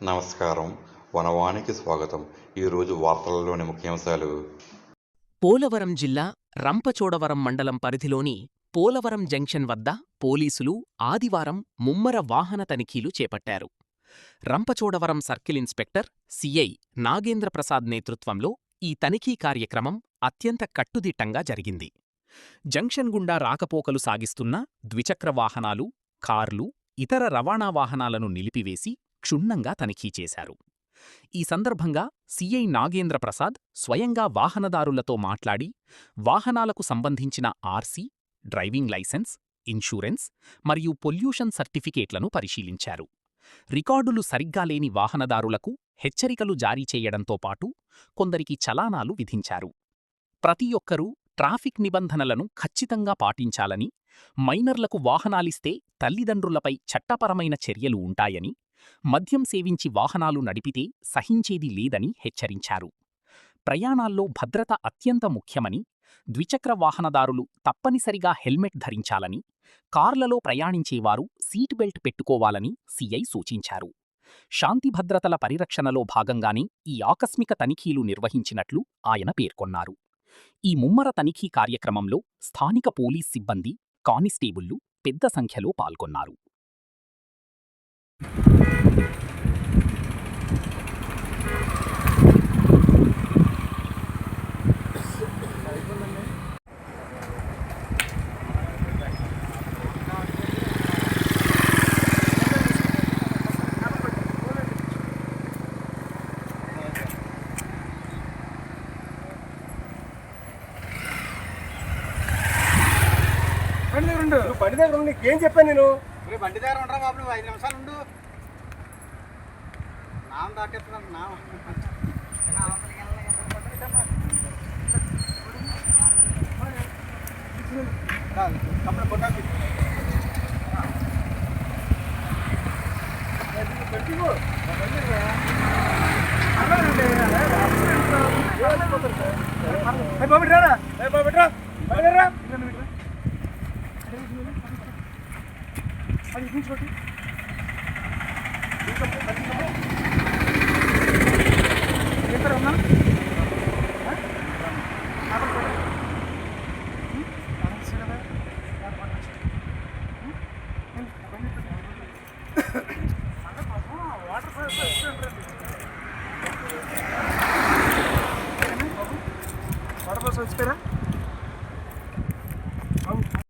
నమస్కారం. వనవానికి స్వాగతం. ఈరోజు వార్తలలోని ముఖ్యాంశాలు. పోలవరం జిల్లా రంపచోడవరం మండలం పరిధిలోని పోలవరం జంక్షన్ వద్ద పోలీసులు ఆదివారం ముమ్మర వాహన తనిఖీలు చేపట్టారు. Rampachodavaram circle inspector CI Nagendra Prasad నేతృత్వంలో ఈ తనిఖీ కార్యక్రమం అత్యంత కట్టుదిట్టంగా జరిగింది. జంక్షన్ గుండా రాకపోకలు సాగిస్తున్న ద్విచక్ర వాహనాలు, కార్లు, ఇతర రవాణా వాహనాలను నిలిపివేసి క్షుణ్ణంగా తనిఖీ చేశారు. ఈ సందర్భంగా సిఐ నాగేంద్రప్రసాద్ స్వయంగా వాహనదారులతో మాట్లాడి వాహనాలకు సంబంధించిన ఆర్సీ, డ్రైవింగ్ లైసెన్స్, ఇన్సూరెన్స్ మరియు పొల్యూషన్ సర్టిఫికేట్లను పరిశీలించారు. రికార్డులు సరిగ్గా లేని వాహనదారులకు హెచ్చరికలు జారీ చేయడంతో పాటు కొందరికి చలానాలు విధించారు. ప్రతి ఒక్కరూ ట్రాఫిక్ నిబంధనలను ఖచ్చితంగా పాటించాలని, మైనర్లకు వాహనాలిస్తే తల్లిదండ్రులపై చట్టపరమైన చర్యలు ఉంటాయని, మద్యం సేవించి వాహనాలు నడిపితే సహించేది లేదని హెచ్చరించారు. ప్రయాణాల్లో భద్రత అత్యంత ముఖ్యమని, ద్విచక్ర వాహనదారులు తప్పనిసరిగా హెల్మెట్ ధరించాలని, కార్లలో ప్రయాణించేవారు సీట్ బెల్ట్ పెట్టుకోవాలని సిఐ సూచించారు. శాంతి భద్రతల పరిరక్షణలో భాగంగానే ఈ ఆకస్మిక తనిఖీలు నిర్వహించినట్లు ఆయన పేర్కొన్నారు. ఈ ముమ్మర తనిఖీ కార్యక్రమంలో స్థానిక పోలీస్ సిబ్బంది, కానిస్టేబుళ్లు పెద్ద సంఖ్యలో పాల్గొన్నారు. బండి దగ్గర ఉండి ఏం చెప్పాను నేను? బండి దగ్గర ఉండరా బాబు, 5 నిమిషాలు ఉండు. నామ దాటేస్తున్నాను. బాబు రారా, బాబు రా, రా అది చూసుకోండి. ఎక్కడ ఉన్నా వాటర్ ఫాల్స్ వచ్చిపోయారా?